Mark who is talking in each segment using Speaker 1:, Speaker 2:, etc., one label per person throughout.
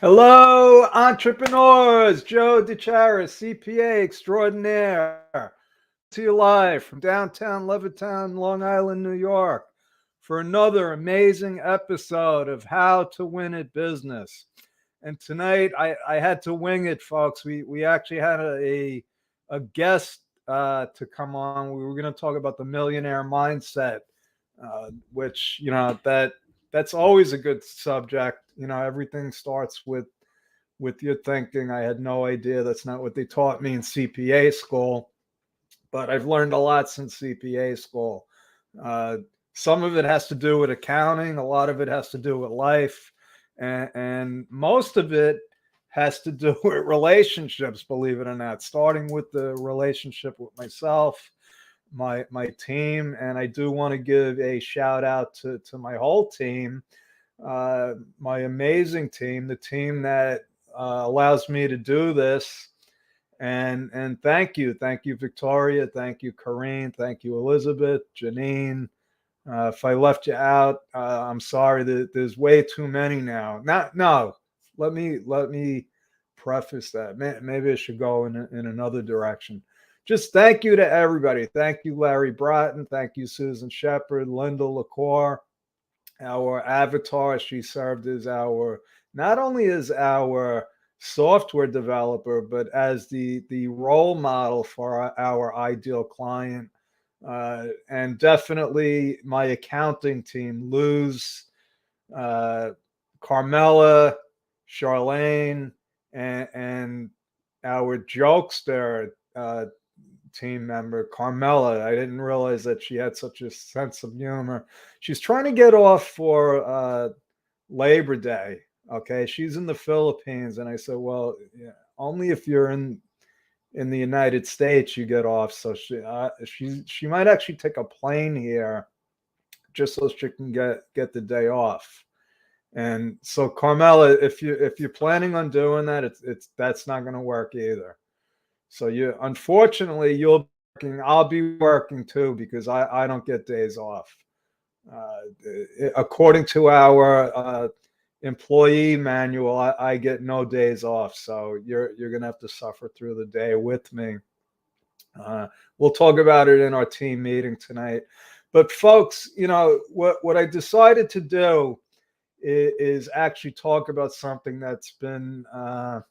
Speaker 1: Hello, entrepreneurs. Joe DeCharis, CPA extraordinaire, coming to you live from downtown Levittown, Long Island, New York, for another amazing episode of How to Win at Business. And tonight, I had to wing it, folks. We actually had a guest to come on. We were going to talk about the millionaire mindset, which that's always a good subject. Everything starts with your thinking. I had no idea that's not what they taught me in CPA school, but I've learned a lot since CPA school. Uh, some of it has to do with accounting, a lot of it has to do with life, and most of it has to do with relationships, believe it or not, starting with the relationship with myself, my team. And I do want to give a shout out to my whole team, my amazing team, the team that allows me to do this. And thank you, Victoria, thank you, Corrine, thank you, Elizabeth, Janine. If I left you out, I'm sorry. There's way too many now. Not no. Let me preface that. Maybe I should go in another direction. Just thank you to everybody. Thank you, Larry Bratton. Thank you, Susan Shepard, Linda LaCour, our avatar. She served as our, not only as our software developer, but as the role model for our ideal client. And definitely my accounting team: Luz, uh, Carmela, Charlene, and our jokester team member, Carmela. I didn't realize that she had such a sense of humor. She's trying to get off for Labor Day. Okay, she's in the Philippines, and I said, well, yeah, only if you're in the United States you get off. So she might actually take a plane here just so she can get the day off. And so, Carmela, if you're planning on doing that, it's that's not going to work either. So unfortunately you'll be working. I'll be working too, because I don't get days off. According to our employee manual, I get no days off. So you're gonna have to suffer through the day with me. Uh, we'll talk about it in our team meeting tonight. But folks, what I decided to do is actually talk about something that's been, how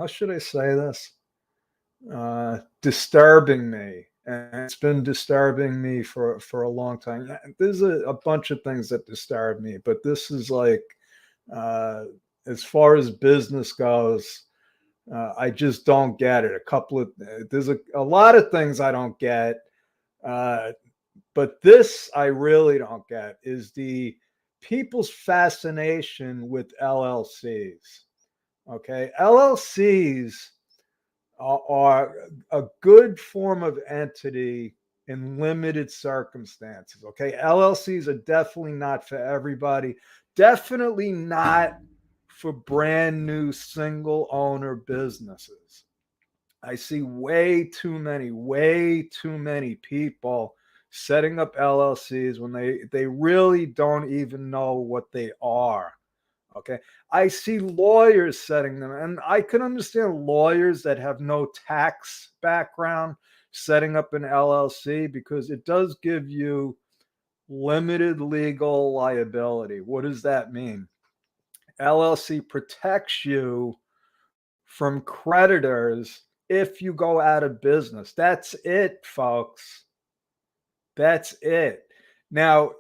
Speaker 1: should I say this, disturbing me. And it's been disturbing me for a long time. There's a bunch of things that disturb me, but this is like, uh, as far as business goes, I just don't get it. There's a lot of things I don't get, uh, but this I really don't get, is the people's fascination with LLCs. Okay, LLCs are a good form of entity in limited circumstances. Okay, LLCs are definitely not for everybody. Definitely not for brand new single owner businesses. I see way too many people setting up LLCs when they really don't even know what they are. Okay. I see lawyers setting them, and I can understand lawyers that have no tax background setting up an LLC, because it does give you limited legal liability. What does that mean? LLC protects you from creditors if you go out of business. That's it, folks. That's it. Now,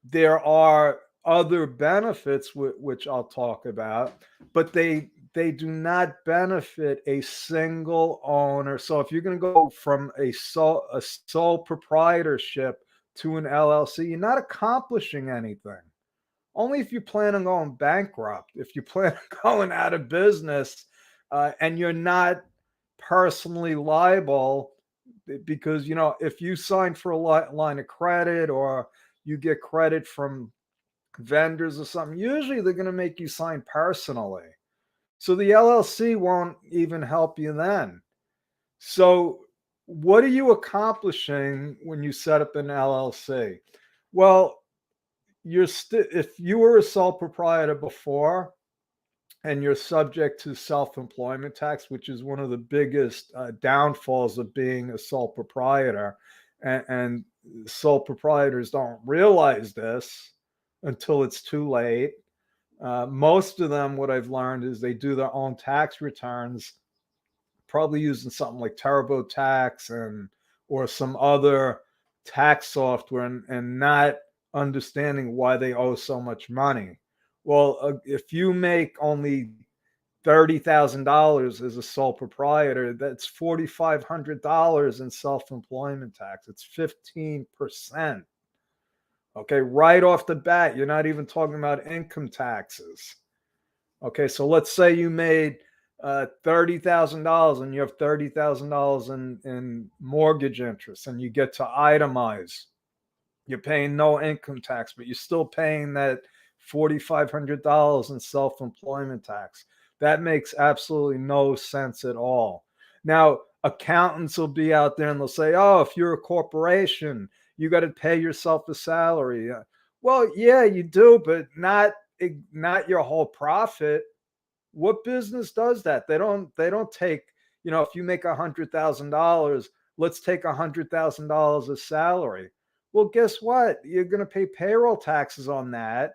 Speaker 1: there are other benefits which I'll talk about, but they do not benefit a single owner. So if you're going to go from a sole proprietorship to an LLC, you're not accomplishing anything. Only if you plan on going bankrupt, if you plan on going out of business, and you're not personally liable, because if you sign for a line of credit, or you get credit from vendors or something, usually they're going to make you sign personally. So the LLC won't even help you then. So what are you accomplishing when you set up an LLC? Well, if you were a sole proprietor before, and you're subject to self-employment tax, which is one of the biggest downfalls of being a sole proprietor. And sole proprietors don't realize this until it's too late. Most of them, what I've learned is they do their own tax returns, probably using something like TurboTax and or some other tax software, and not understanding why they owe so much money. Well, if you make only $30,000 as a sole proprietor, that's $4,500 in self-employment tax. It's 15%. Okay, right off the bat, you're not even talking about income taxes. Okay, so let's say you made $30,000 and you have $30,000 in mortgage interest, and you get to itemize. You're paying no income tax, but you're still paying that $4,500 in self-employment tax. That makes absolutely no sense at all. Now, accountants will be out there and they'll say, oh, if you're a corporation, you got to pay yourself a salary. Well, yeah, you do, but not your whole profit. What business does that? They don't take, if you make $100,000, let's take $100,000 as salary. Well, guess what? You're going to pay payroll taxes on that.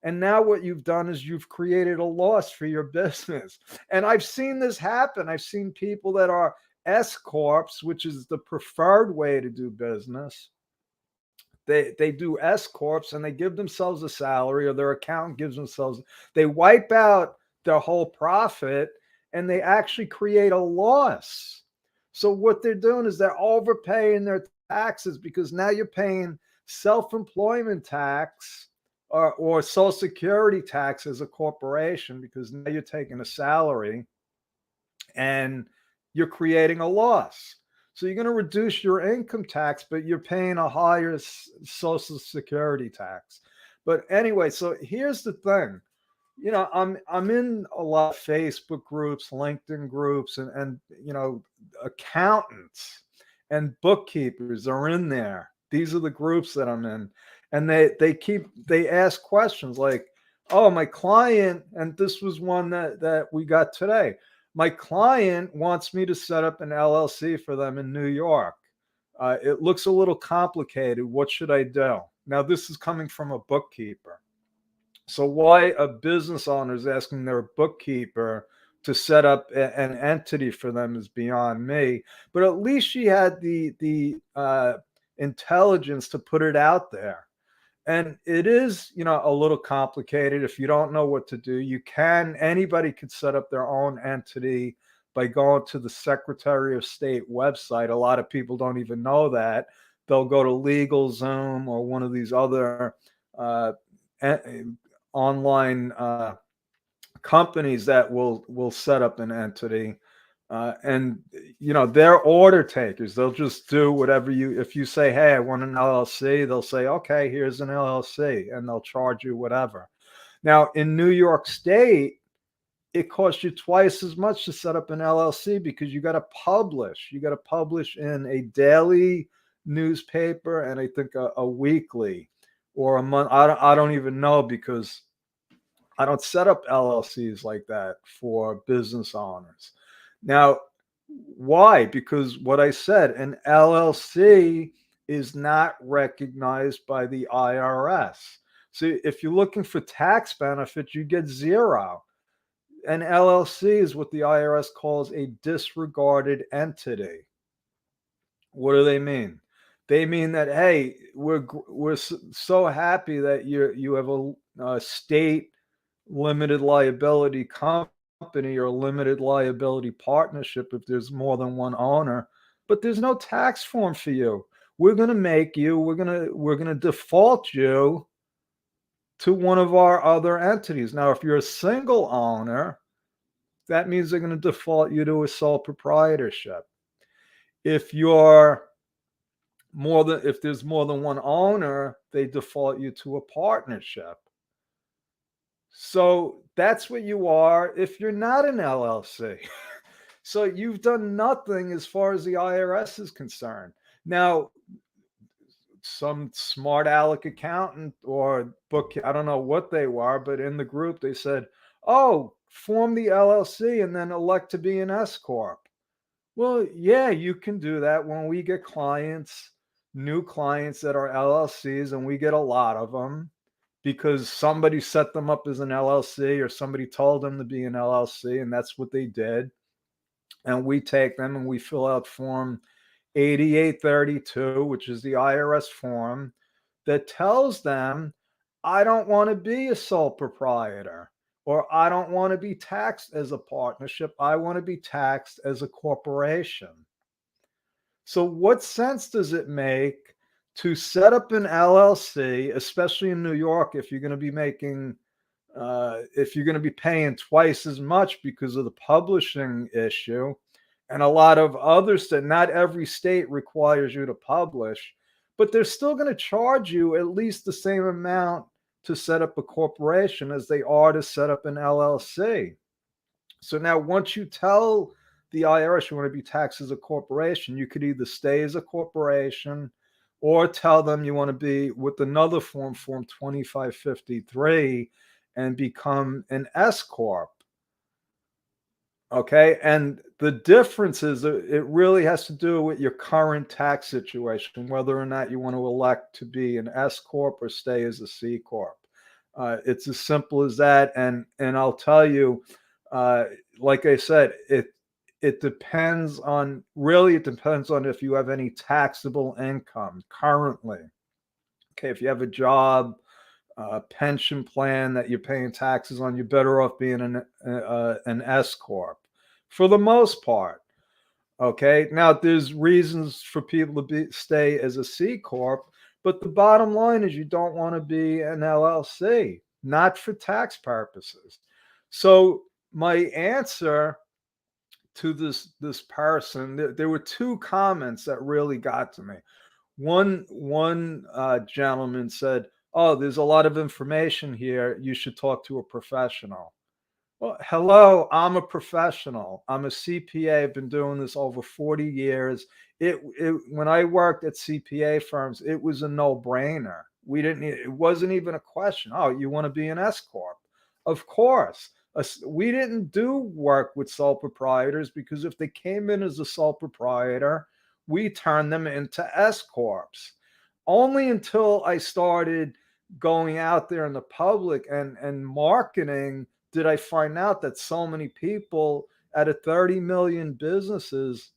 Speaker 1: And now what you've done is you've created a loss for your business. And I've seen this happen. I've seen people that are S corps, which is the preferred way to do business. They do S corps and they give themselves a salary, or their accountant gives themselves. They wipe out their whole profit and they actually create a loss. So what they're doing is they're overpaying their taxes, because now you're paying self-employment tax or social security tax as a corporation, because now you're taking a salary and you're creating a loss. So you're going to reduce your income tax, but you're paying a higher social security tax. But anyway, so here's the thing. I'm in a lot of Facebook groups, LinkedIn groups, and accountants and bookkeepers are in there. These are the groups that I'm in. And they ask questions like, oh, my client, and this was one that we got today. My client wants me to set up an LLC for them in New York. It looks a little complicated. What should I do? Now, this is coming from a bookkeeper. So why a business owner is asking their bookkeeper to set up an entity for them is beyond me. But at least she had the intelligence to put it out there. And it is, a little complicated. If you don't know what to do, anybody could set up their own entity by going to the Secretary of State website. A lot of people don't even know that. They'll go to LegalZoom or one of these other online companies that will set up an entity. And they're order takers. They'll just do whatever if you say, hey, I want an LLC, they'll say, okay, here's an LLC, and they'll charge you whatever. Now, in New York State, it costs you twice as much to set up an LLC, because you got to publish. You got to publish in a daily newspaper and I think a weekly or a month. I don't even know, because I don't set up LLCs like that for business owners. Now, why? Because what I said, an LLC is not recognized by the IRS. So if you're looking for tax benefits, you get zero. An LLC is what the IRS calls a disregarded entity. What do they mean? They mean that, hey, we're so happy that you have a state limited liability company or limited liability partnership if there's more than one owner, but there's no tax form for you. We're going to default you to one of our other entities. Now, if you're a single owner, that means they're going to default you to a sole proprietorship. If there's more than one owner, they default you to a partnership. So that's what you are if you're not an LLC. So you've done nothing as far as the IRS is concerned. Now, some smart aleck accountant or book, I don't know what they were, but in the group they said, oh, form the LLC and then elect to be an S corp. Well, yeah, you can do that when we get clients, new clients that are LLCs, and we get a lot of them because somebody set them up as an LLC or somebody told them to be an LLC, and that's what they did. And we take them and we fill out Form 8832, which is the IRS form that tells them, I don't want to be a sole proprietor, or I don't want to be taxed as a partnership. I want to be taxed as a corporation. So, what sense does it make to set up an LLC, especially in New York, if you're going to be making, if you're going to be paying twice as much because of the publishing issue, and a lot of other states, not every state requires you to publish, but they're still going to charge you at least the same amount to set up a corporation as they are to set up an LLC. So now, once you tell the IRS you want to be taxed as a corporation, you could either stay as a corporation or tell them you want to be with another form, Form 2553, and become an S Corp. Okay. And the difference is it really has to do with your current tax situation, whether or not you want to elect to be an S Corp or stay as a C Corp. It's as simple as that. And I'll tell you, like I said, it depends on, really, it depends on if you have any taxable income currently. Okay, if you have a job, pension plan that you're paying taxes on, you're better off being an S corp for the most part. Okay, now there's reasons for people to stay as a C corp, but the bottom line is you don't want to be an LLC, not for tax purposes. So my answer to this person, there were two comments that really got to me. One gentleman said, "Oh, there's a lot of information here. You should talk to a professional." Well, hello, I'm a professional. I'm a CPA. I've been doing this over 40 years. When I worked at CPA firms, it was a no-brainer. It wasn't even a question. Oh, you want to be an S corp? Of course. We didn't do work with sole proprietors because if they came in as a sole proprietor, we turned them into S corps. Only until I started going out there in the public and marketing did I find out that so many people out of 30 million businesses,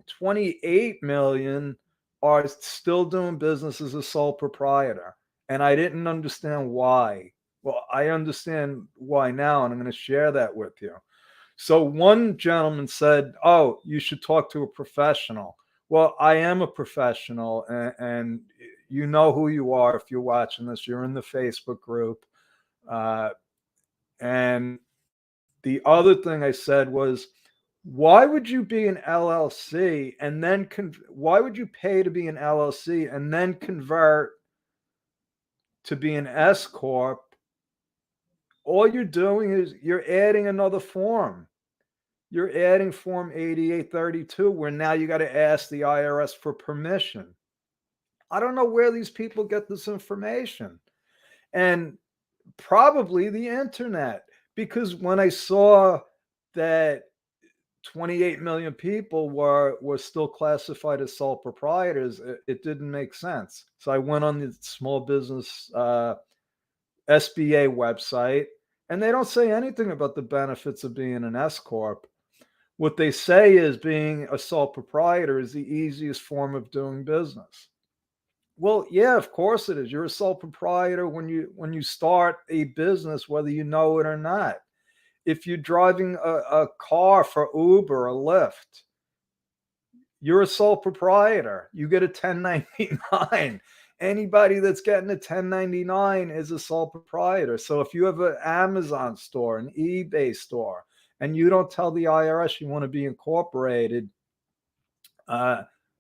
Speaker 1: 28 million are still doing business as a sole proprietor. And I didn't understand why. Well, I understand why now, and I'm going to share that with you. So one gentleman said, "Oh, you should talk to a professional." Well, I am a professional, and you know who you are if you're watching this. You're in the Facebook group. And the other thing I said was, why would you be an LLC and then why would you pay to be an LLC and then convert to be an S corp? All you're doing is you're adding another form. You're adding Form 8832, where now you got to ask the IRS for permission. I don't know where these people get this information. And probably the internet, because when I saw that 28 million people were still classified as sole proprietors, it didn't make sense. So I went on the small business SBA website, and they don't say anything about the benefits of being an S corp. What they say is being a sole proprietor is the easiest form of doing business. Well, yeah, of course it is. You're a sole proprietor when you start a business, whether you know it or not. If you're driving a car for Uber or Lyft, you're a sole proprietor. You get a 1099. Anybody that's getting a 1099 is a sole proprietor. So if you have an Amazon store, an eBay store, and you don't tell the IRS you want to be incorporated,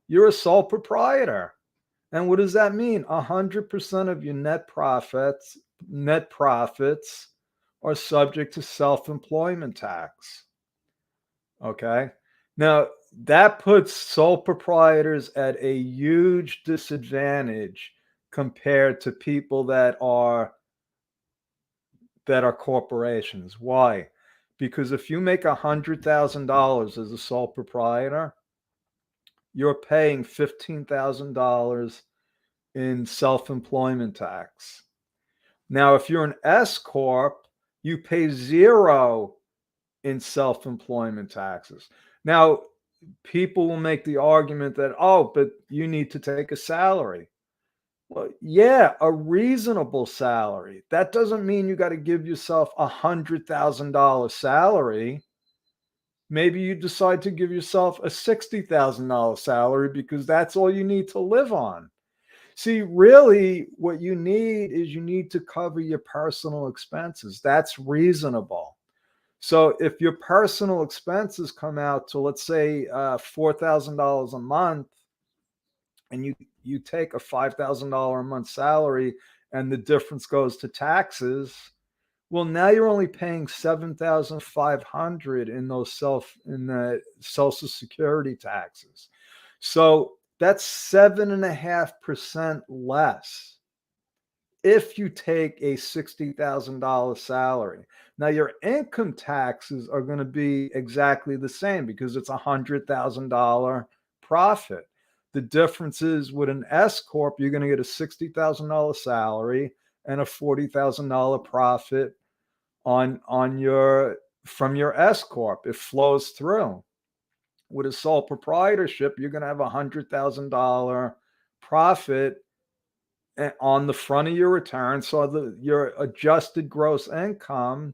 Speaker 1: you're a sole proprietor. And what does that mean? 100% of your net profits are subject to self-employment tax. Okay. Now that puts sole proprietors at a huge disadvantage compared to people that are corporations. Why? Because if you make $100,000 as a sole proprietor, you're paying $15,000 in self-employment tax. Now, if you're an S corp, you pay zero in self-employment taxes. Now, people will make the argument that, oh, but you need to take a salary. Well, yeah, a reasonable salary. That doesn't mean you got to give yourself $100,000 salary. Maybe you decide to give yourself a $60,000 salary because that's all you need to live on. See, really, what you need is you need to cover your personal expenses. That's reasonable. So if your personal expenses come out to, let's say, $4,000 a month, and you take a $5,000 a month salary, and the difference goes to taxes, well, now you're only paying $7,500 in the Social Security taxes. So that's 7.5% less if you take a $60,000 salary. Now, your income taxes are going to be exactly the same because it's a $100,000 profit. The difference is with an S corp, you're going to get a $60,000 salary and a $40,000 profit on your from your S corp. It flows through. With a sole proprietorship, you're going to have a $100,000 profit on the front of your return, so your adjusted gross income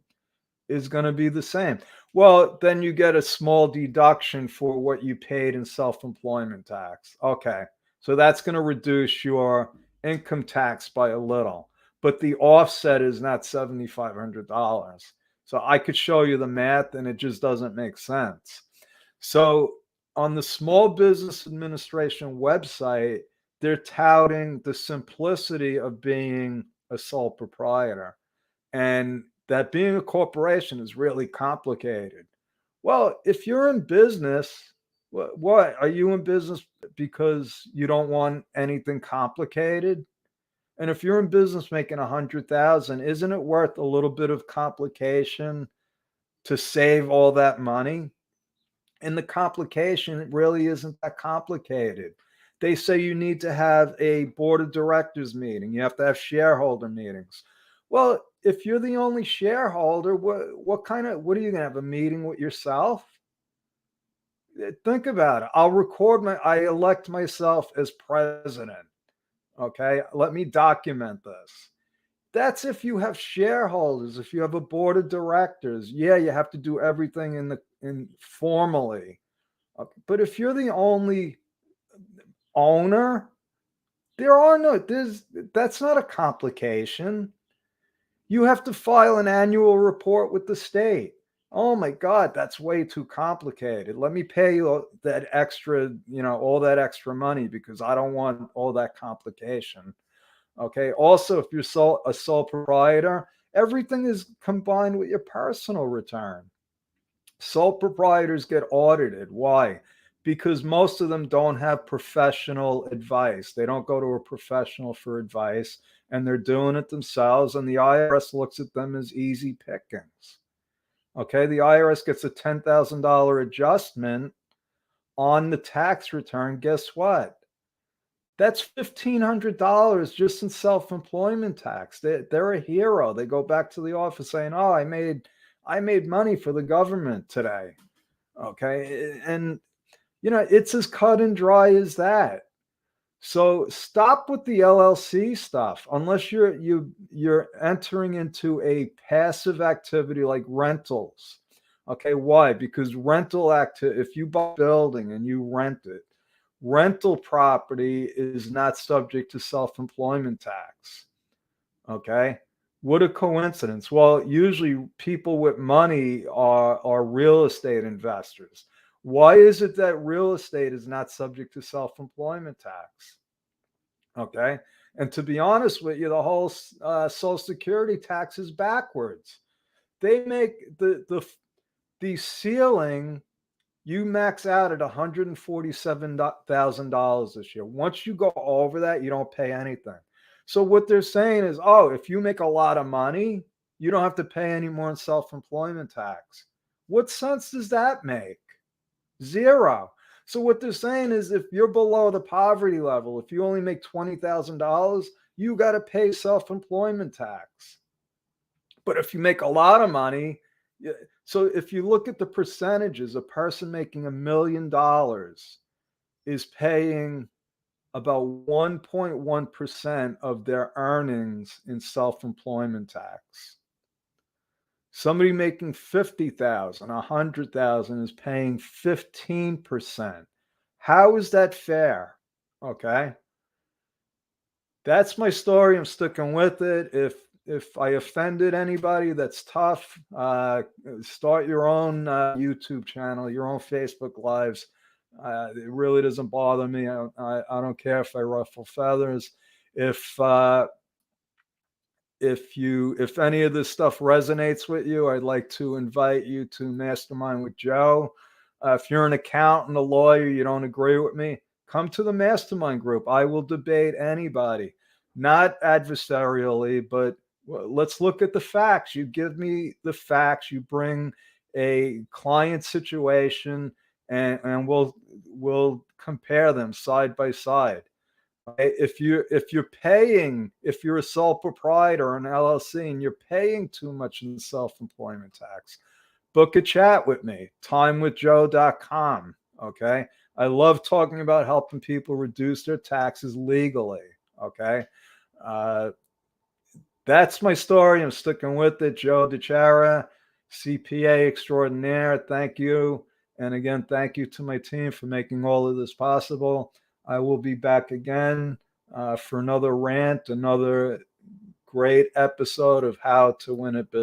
Speaker 1: is going to be the same. Well, then you get a small deduction for what you paid in self-employment tax. Okay, so that's going to reduce your income tax by a little, but the offset is not $7,500. So I could show you the math, and it just doesn't make sense. So on the Small Business Administration website, they're touting the simplicity of being a sole proprietor, and that being a corporation is really complicated. Well, if you're in business, what are you in business because you don't want anything complicated? And if you're in business making 100,000, isn't it worth a little bit of complication to save all that money? And the complication really isn't that complicated. They say you need to have a board of directors meeting. You have to have shareholder meetings. Well, if you're the only shareholder, what are you going to have a meeting with yourself? Think about it. I elect myself as president. Okay. Let me document this. That's if you have shareholders, if you have a board of directors. Yeah, you have to do everything in formally. Okay. But if you're the only owner, that's not a complication. You have to file an annual report with the state. Oh my God, that's way too complicated. Let me pay you that extra, all that extra money because I don't want all that complication. Okay. Also, if you're a sole proprietor, everything is combined with your personal return. Sole proprietors get audited. Why? Because most of them don't have professional advice. They don't go to a professional for advice, and they're doing it themselves. And the IRS looks at them as easy pickings. Okay. The IRS gets a $10,000 adjustment on the tax return. Guess what? That's $1,500 just in self-employment tax. They're a hero. They go back to the office saying, "Oh, I made money for the government today." Okay, and it's as cut and dry as that. So stop with the LLC stuff unless you're entering into a passive activity like rentals. Okay, why? Because if you buy a building and you rent it, rental property is not subject to self-employment tax. Okay. What a coincidence. Well, usually people with money are real estate investors. Why is it that real estate is not subject to self-employment tax? Okay. And to be honest with you, the whole Social Security tax is backwards. They make the ceiling, you max out at $147,000 this year. Once you go over that, you don't pay anything. So what they're saying is, oh, if you make a lot of money, you don't have to pay any more in self-employment tax. What sense does that make? Zero. So what they're saying is if you're below the poverty level, if you only make $20,000, you got to pay self-employment tax. But if you make a lot of money, so if you look at the percentages, a person making $1 million is paying about 1.1% of their earnings in self-employment tax. Somebody making 50,000, 100,000 is paying 15%. How is that fair? Okay. That's my story. I'm sticking with it. If I offended anybody, that's tough. Start your own YouTube channel, your own Facebook lives. It really doesn't bother me. I don't care if I ruffle feathers. If if any of this stuff resonates with you, I'd like to invite you to Mastermind with Joe. If you're an accountant, a lawyer, you don't agree with me, come to the mastermind group. I will debate anybody, not adversarially, but let's look at the facts. You give me the facts, you bring a client situation, and we'll compare them side by side. If you're a sole proprietor or an LLC and you're paying too much in self-employment tax, book a chat with me, timewithjoe.com. Okay. I love talking about helping people reduce their taxes legally. Okay. Uh, that's my story. I'm sticking with it. Joe DiChiara, CPA extraordinaire. Thank you. And again, thank you to my team for making all of this possible. I will be back again for another rant, another great episode of How to Win at Business.